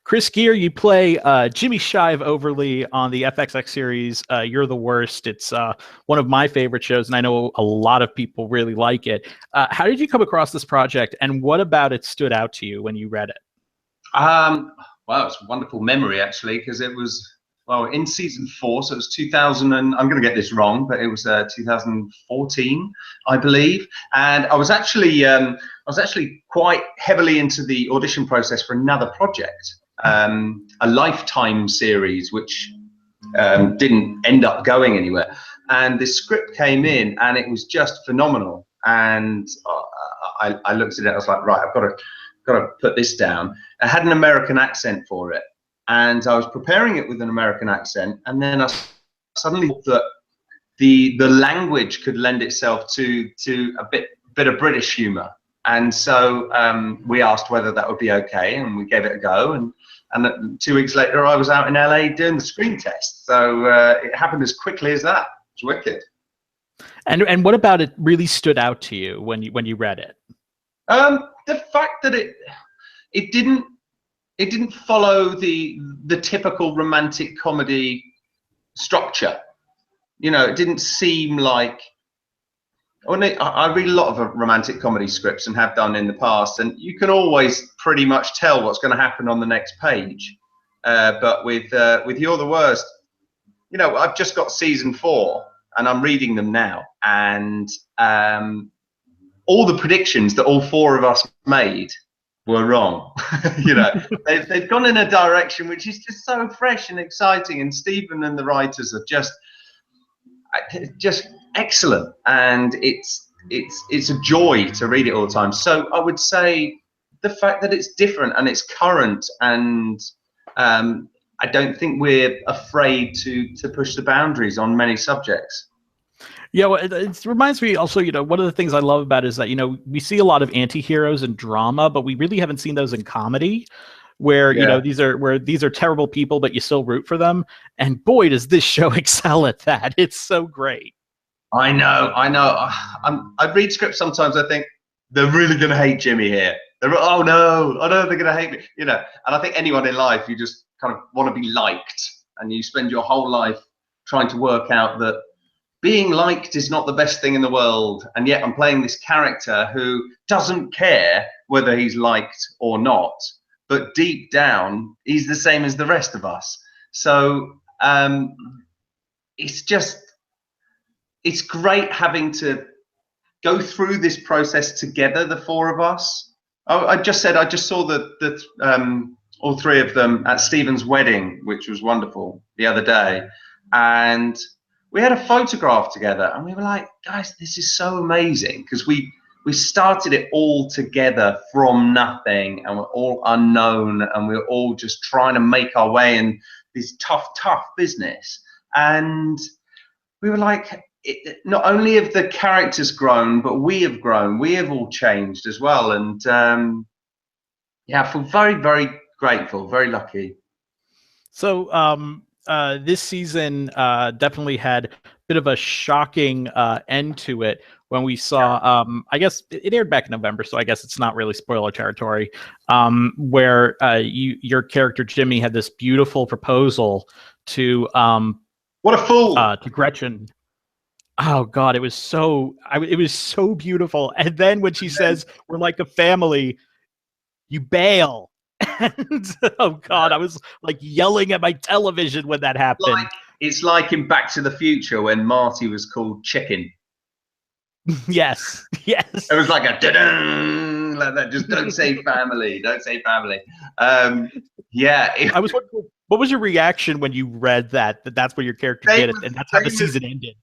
Chris Geere, you play Jimmy Shive-Overly on the FXX series You're the Worst. It's one of my favorite shows, and I know a lot of people really like it. How did you come across this project, and what about it stood out to you when you read it? Well, it's a wonderful memory actually, because it was well in season 4, so it was 2000 and I'm going to get this wrong, but it was 2014, I believe. And I was actually quite heavily into the audition process for another project, a Lifetime series, which didn't end up going anywhere. And this script came in, and it was just phenomenal. And I looked at it, I was like, right, I've got to put this down. I had an American accent for it, and I was preparing it with an American accent, and then I suddenly thought that the language could lend itself to a bit of British humour. And so we asked whether that would be okay, and we gave it a go. And 2 weeks later, I was out in LA doing the screen test. So it happened as quickly as that. It was wicked. And what about it really stood out to you when you read it? The fact that it didn't follow the typical romantic comedy structure. You know, it didn't seem like. I read a lot of romantic comedy scripts and have done in the past, and you can always pretty much tell what's going to happen on the next page. But with You're the Worst, you know, I've just got season 4 and I'm reading them now, and all the predictions that all 4 of us made were wrong. You know, they've gone in a direction which is just so fresh and exciting, and Stephen and the writers are just excellent, and it's a joy to read it all the time. So I would say the fact that it's different and it's current, and I don't think we're afraid to push the boundaries on many subjects. Yeah, well, it reminds me also, you know, one of the things I love about it is that, you know, we see a lot of anti-heroes in drama, but we really haven't seen those in comedy, where, you know, these are terrible people, but you still root for them. And boy, does this show excel at that. It's so great. I know. I read scripts sometimes. I think they're really going to hate Jimmy here. Oh no, they're going to hate me. You know, and I think anyone in life, you just kind of want to be liked, and you spend your whole life trying to work out that being liked is not the best thing in the world. And yet I'm playing this character who doesn't care whether he's liked or not, but deep down, he's the same as the rest of us. So it's great having to go through this process together, the 4 of us. I just saw all 3 of them at Stephen's wedding, which was wonderful, the other day. And we had a photograph together, and we were like, guys, this is so amazing, because we started it all together from nothing, and we're all unknown, and we're all just trying to make our way in this tough business. And we were like, not only have the characters grown, but we have grown. We have all changed as well. And yeah, I feel very, very grateful, very lucky. So this season definitely had a bit of a shocking end to it when we saw, I guess it aired back in November, so I guess it's not really spoiler territory, where your character Jimmy had this beautiful proposal to what a fool, to Gretchen. Oh God, it was so beautiful. And then when she says we're like a family, you bail. And oh God, I was like yelling at my television when that happened. It's like in Back to the Future when Marty was called Chicken. Yes. It was like a da-dun, like that. Just don't say family. Don't say family. Yeah. I was wondering, what was your reaction when you read that's what your character did, and that's how the season ended?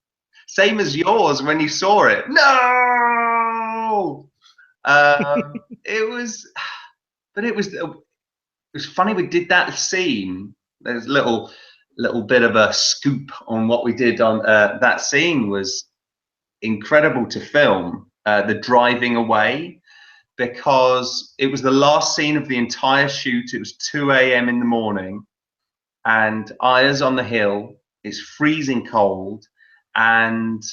Same as yours when you saw it. No. It was funny. We did that scene. There's a little bit of a scoop on what we did on that scene. Was incredible to film, the driving away, because it was the last scene of the entire shoot. It was 2 a.m. in the morning, and Aya's on the hill. It's freezing cold, and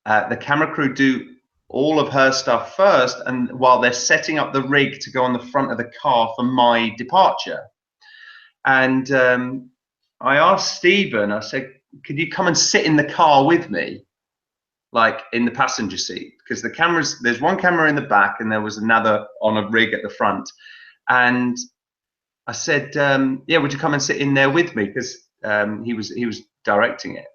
the camera crew do all of her stuff first, and while they're setting up the rig to go on the front of the car for my departure. And I asked Stephen, I said, could you come and sit in the car with me, like in the passenger seat? Because there's one camera in the back and there was another on a rig at the front. And I said, yeah, would you come and sit in there with me? Because he was directing it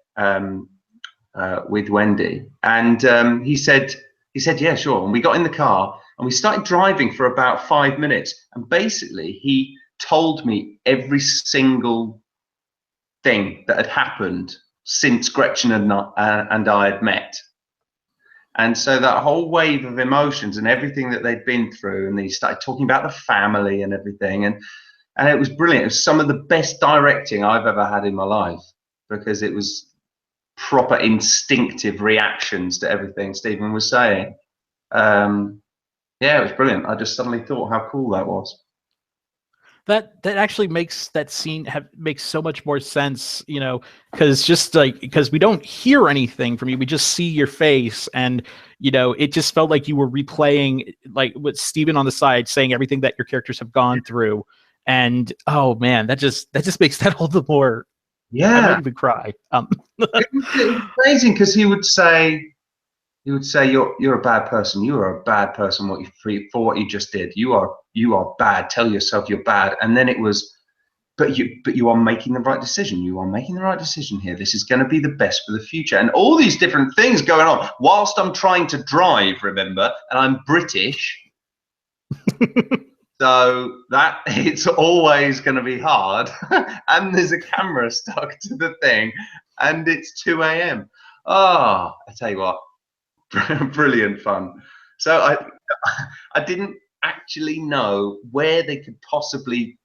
with Wendy. And he said, yeah, sure. And we got in the car and we started driving for about 5 minutes. And basically he told me every single thing that had happened since Gretchen and I had met. And so that whole wave of emotions and everything that they'd been through, and he started talking about the family and everything, and it was brilliant. It was some of the best directing I've ever had in my life, because it was proper instinctive reactions to everything Stephen was saying. Yeah, it was brilliant. I just suddenly thought how cool that was. That actually makes that scene makes so much more sense, you know, because we don't hear anything from you, we just see your face, and you know, it just felt like you were replaying, like, with Steven on the side saying everything that your characters have gone through, and oh man, that just makes that all the more. Yeah, I might even cry. It was amazing, because he would say, you're a bad person. You are a bad person for what you just did. You are bad. Tell yourself you're bad. And then it was, but you are making the right decision. You are making the right decision here. This is going to be the best for the future. And all these different things going on whilst I'm trying to drive, remember, and I'm British. So that it's always going to be hard. And there's a camera stuck to the thing, and it's 2 a.m. Oh, I tell you what. Brilliant fun. So I didn't actually know where they could possibly,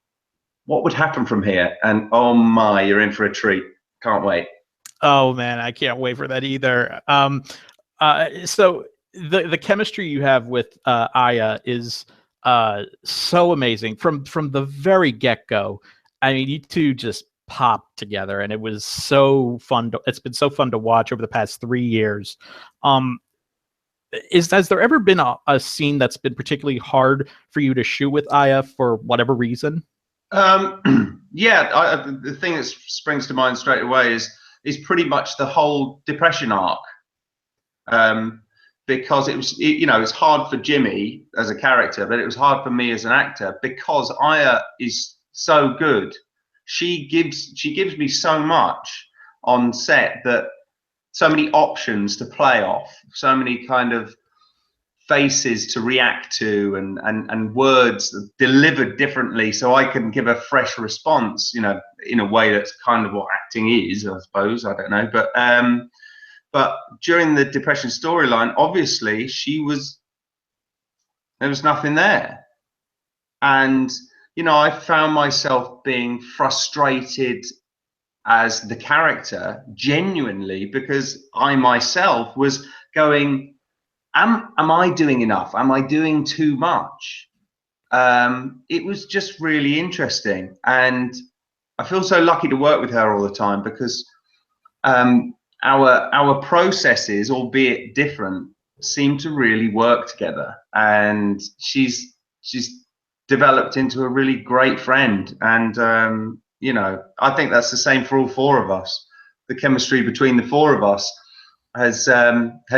what would happen from here, and oh my, you're in for a treat. Can't wait. Oh man, I can't wait for that either. So the chemistry you have with Aya is so amazing from the very get-go. I mean, you two just popped together, and it was so fun. It's been so fun to watch over the past 3 years. Has there ever been a scene that's been particularly hard for you to shoot with Aya for whatever reason? Yeah, the thing that springs to mind straight away is pretty much the whole depression arc. Because it was, you know, it's hard for Jimmy as a character, but it was hard for me as an actor, because Aya is so good. She gives me so much on set, that so many options to play off, so many kind of faces to react to, and words delivered differently, so I can give a fresh response, you know, in a way that's kind of what acting is, I suppose. I don't know, but during the depression storyline, obviously there was nothing there, and you know, I found myself being frustrated as the character, genuinely, because I myself was going, am I doing enough? Am I doing too much? It was just really interesting, and I feel so lucky to work with her all the time, because our processes, albeit different, seem to really work together, and she's developed into a really great friend. And you know, I think that's the same for all four of us. The chemistry between the four of us has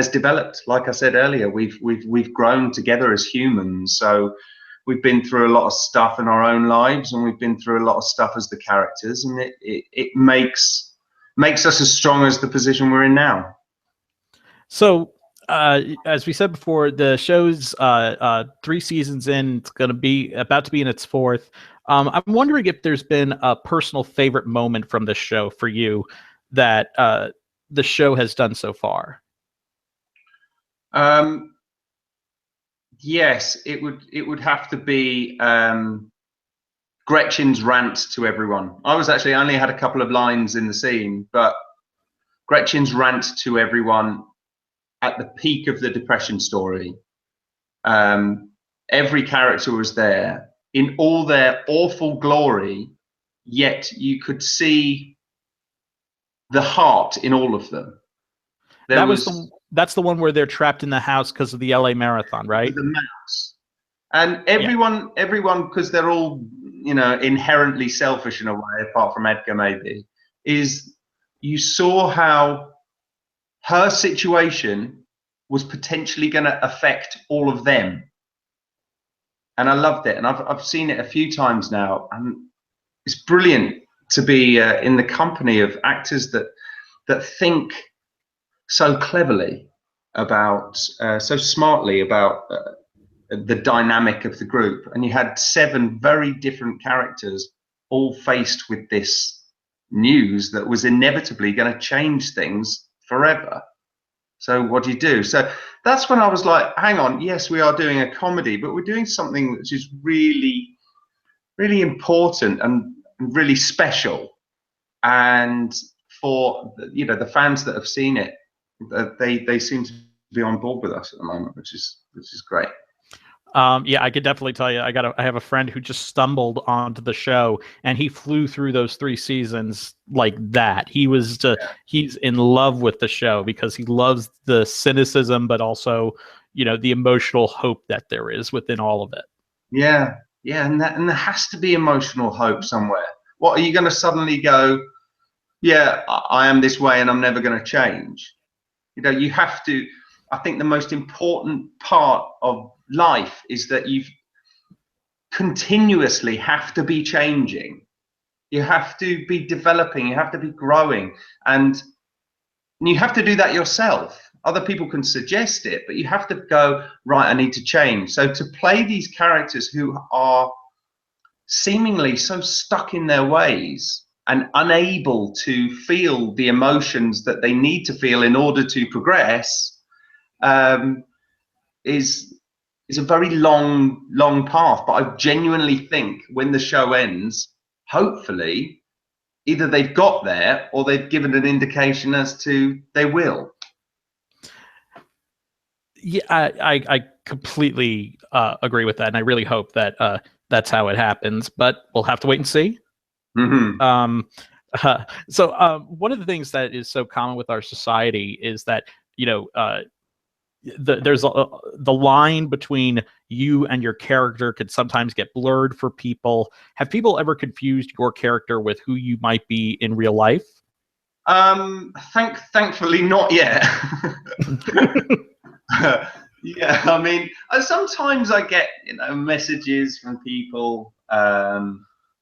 developed. Like I said earlier, we've grown together as humans. So we've been through a lot of stuff in our own lives, and we've been through a lot of stuff as the characters, and it makes us as strong as the position we're in now. So, as we said before, the show's 3 seasons in. It's going to be about to be in its 4th. I'm wondering if there's been a personal favorite moment from the show for you that the show has done so far. Yes, it would have to be Gretchen's rant to everyone. I was actually only had a couple of lines in the scene, but Gretchen's rant to everyone at the peak of the depression story. Every character was there in all their awful glory, yet you could see the heart in all of them. That was That's the one where they're trapped in the house because of the LA Marathon, right? The mouse. And everyone, because they're all, you know, inherently selfish in a way, apart from Edgar maybe, is you saw how her situation was potentially going to affect all of them. And I loved it. And I've seen it a few times now. And it's brilliant to be in the company of actors that think so cleverly about, so smartly about the dynamic of the group. And you had 7 very different characters all faced with this news that was inevitably going to change things forever. So what do you do? So that's when I was like, hang on, yes, we are doing a comedy, but we're doing something which is really, really important and really special. And for, you know, the fans that have seen it, they seem to be on board with us at the moment, which is great. Yeah, I could definitely tell you. I have a friend who just stumbled onto the show, and he flew through those 3 seasons like that. He's in love with the show because he loves the cynicism, but also, you know, the emotional hope that there is within all of it. Yeah, and there has to be emotional hope somewhere. What are you going to suddenly go? Yeah, I am this way, and I'm never going to change. You know, you have to. I think the most important part of life is that you continuously have to be changing. You have to be developing. You have to be growing, and you have to do that yourself. Other people can suggest it, but you have to go, right, I need to change. So to play these characters who are seemingly so stuck in their ways and unable to feel the emotions that they need to feel in order to progress, is a very long path. But I genuinely think when the show ends, hopefully, either they've got there or they've given an indication as to they will. Yeah, I completely agree with that, and I really hope that that's how it happens. But we'll have to wait and see. Mm-hmm. So one of the things that is so common with our society is that, you know, there's the line between you and your character could sometimes get blurred for people. Have people ever confused your character with who you might be in real life? Thankfully not yet. Yeah, I mean, sometimes I get, you know, messages from people,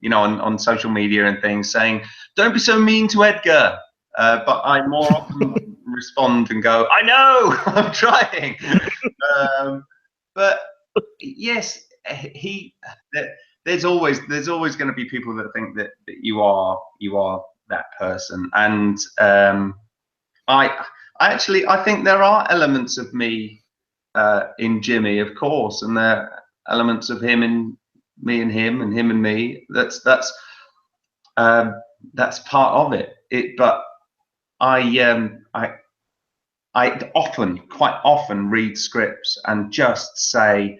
you know, on social media and things saying, "Don't be so mean to Edgar." But I more often respond and go, "I know, I'm trying." But yes, there's always going to be people that think that you are that person, and I think there are elements of me in Jimmy, of course, and there are elements of him in me and him and him and me. That's part of it. But I quite often read scripts and just say,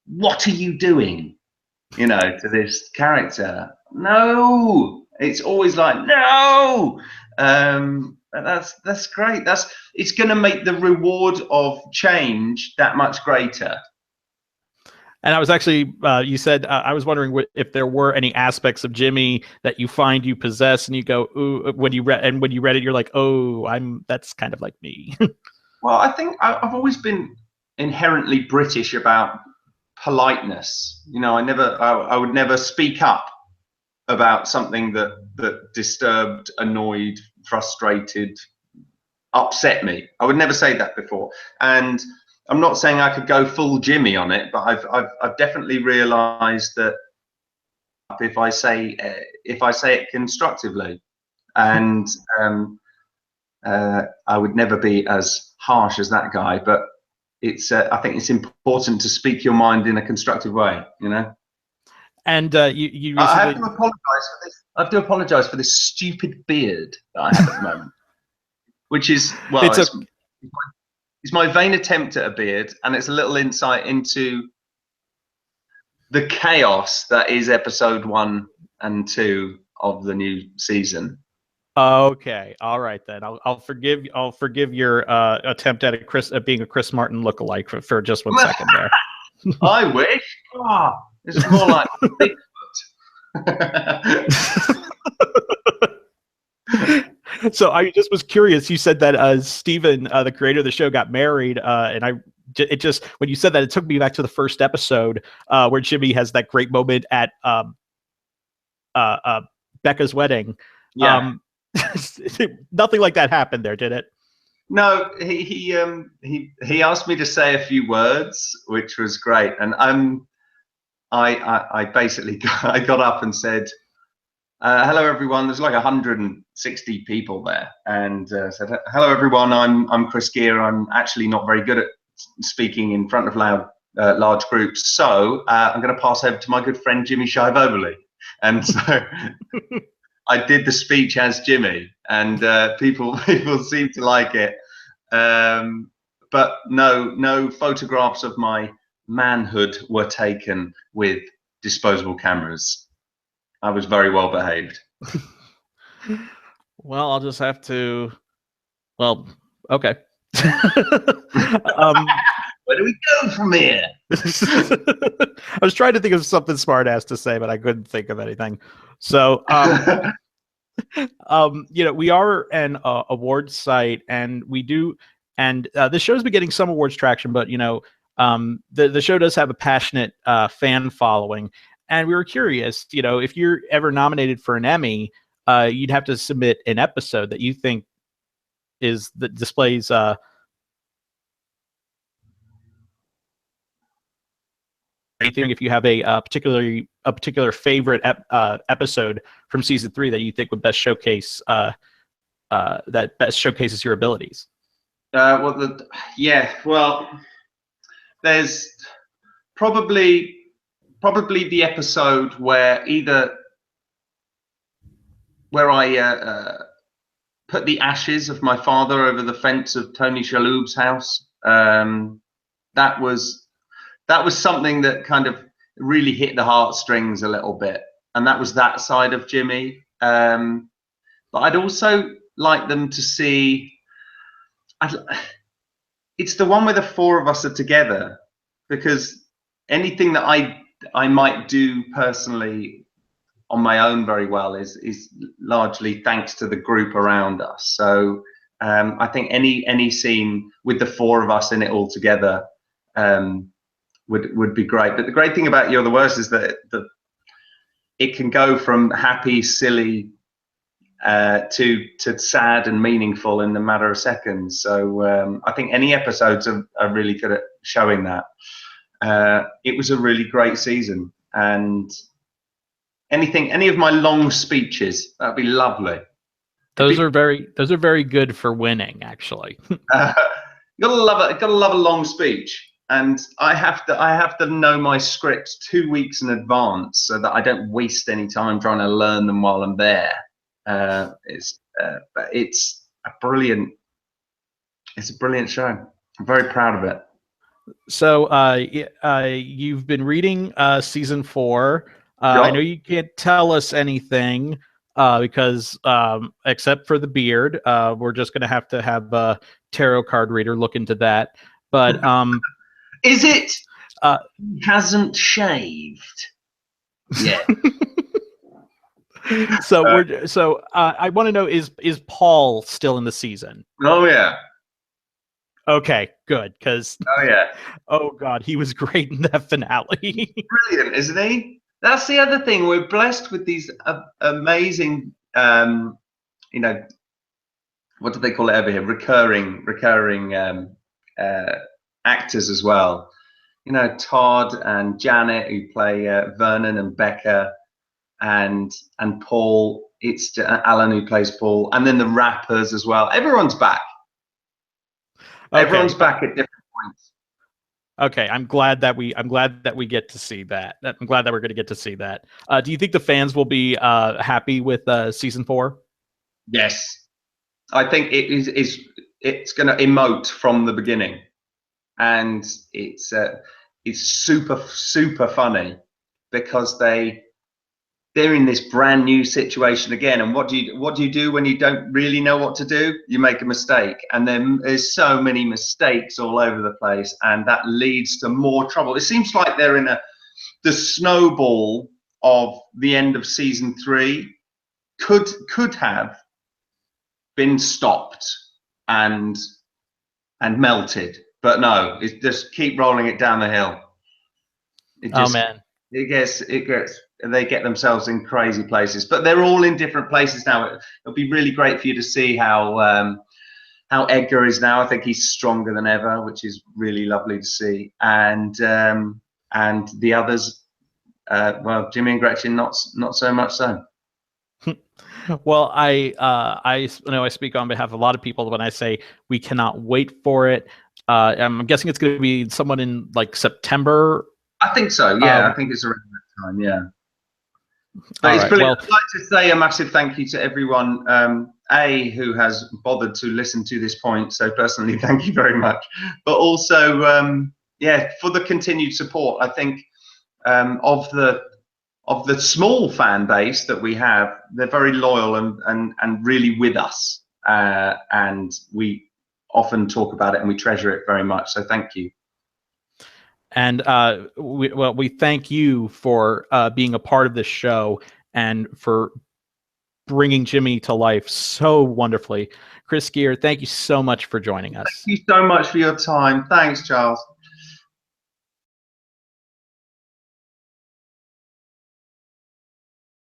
"What are you doing?" You know, to this character. No, it's always like, no. That's great. It's going to make the reward of change that much greater. And I was actually, you said, I was wondering if there were any aspects of Jimmy that you find you possess, and you go, ooh, when you read it, you're like, oh, that's kind of like me. Well, I think I've always been inherently British about politeness. You know, I would never speak up about something that disturbed, annoyed, frustrated, upset me. I would never say that before. And I'm not saying I could go full Jimmy on it, but I've definitely realised that if I say it constructively, and I would never be as harsh as that guy. But I think it's important to speak your mind in a constructive way. You know. And you recently... I have to apologise for this. I have to apologise for this stupid beard that I have at the moment, which is, well, it's my vain attempt at a beard, and it's a little insight into the chaos that is episode 1 and 2 of the new season. Okay, all right then. I'll forgive your attempt at being a Chris Martin lookalike for just 1 second there. I wish. Oh, it's more like Bigfoot. So I just was curious. You said that Steven, the creator of the show, got married, and it just when you said that, it took me back to the first episode where Jimmy has that great moment at Becca's wedding. Yeah. Nothing like that happened there, did it? No, he asked me to say a few words, which was great, and I basically I got up and said, "Hello, everyone." There's like 160 people there, and said, "Hello, everyone. I'm Chris Geere. I'm actually not very good at speaking in front of large groups, so I'm going to pass over to my good friend Jimmy Shive-Overly." And so I did the speech as Jimmy, and people seemed to like it. But no photographs of my manhood were taken with disposable cameras. I was very well behaved. Well, I'll just have to. Well, okay. Where do we go from here? I was trying to think of something smart ass to say, but I couldn't think of anything. So, we are an awards site, and we do, and this show's been getting some awards traction, but the show does have a passionate fan following, and we were curious, if you're ever nominated for an Emmy, you'd have to submit an episode that you think that displays anything. If you have a particular favorite episode from season 3 that you think would best showcase that best showcases your abilities. Well, there's probably the episode where I put the ashes of my father over the fence of Tony Shalhoub's house. That was something that kind of really hit the heartstrings a little bit, and that was that side of Jimmy. But I'd also like them to see. It's the one where the 4 of us are together, because anything that I might do personally on my own very well is largely thanks to the group around us. So I think any scene with the 4 of us in it all together would be great. But the great thing about You're the Worst is that it can go from happy, silly to sad and meaningful in a matter of seconds. So I think any episodes are really good at showing that. It was a really great season, and any of my long speeches, that'd be lovely. Those are very good for winning, actually. You gotta love a long speech. And I have to know my scripts 2 weeks in advance so that I don't waste any time trying to learn them while I'm there. It's a brilliant show. I'm very proud of it. So you've been reading season 4. Sure. I know you can't tell us anything because except for the beard, we're just going to have a tarot card reader look into that. But is it? He hasn't shaved yet. So I want to know, is Paul still in the season? Oh yeah. Okay, good, because oh yeah, oh god, he was great in that finale. Brilliant, isn't he? That's the other thing. We're blessed with these amazing, what do they call it over here? Recurring actors as well. Todd and Janet, who play Vernon and Becca, and Paul. It's Alan who plays Paul, and then the rappers as well. Everyone's back. Okay. Everyone's back at different points. Okay, I'm glad that we get to see that. I'm glad that we're going to get to see that. Do you think the fans will be happy with season 4? Yes, I think it's going to emote from the beginning, and it's super funny because they're they're in this brand new situation again. And what do you do when you don't really know what to do? You make a mistake, and then there's so many mistakes all over the place, and that leads to more trouble. It seems like they're in the snowball of the end of season 3 could have been stopped and melted, but no, it just keep rolling it down the hill. Oh man, it gets they get themselves in crazy places, but they're all in different places now. It'll be really great for you to see how Edgar is now. I think he's stronger than ever, which is really lovely to see. And the others, well, Jimmy and Gretchen, not so much so. Well, I know I speak on behalf of a lot of people when I say we cannot wait for it. I'm guessing it's going to be someone in like September. I think so. Yeah, I think it's around that time. Yeah. But it's right, brilliant. well, I'd like to say a massive thank you to everyone, who has bothered to listen to this point. So personally, thank you very much. But also, yeah, for the continued support. I think of the small fan base that we have, they're very loyal and really with us. And we often talk about it and we treasure it very much. So thank you. And we thank you for being a part of this show and for bringing Jimmy to life so wonderfully. Chris Geere, thank you so much for joining us. Thank you so much for your time. Thanks, Charles.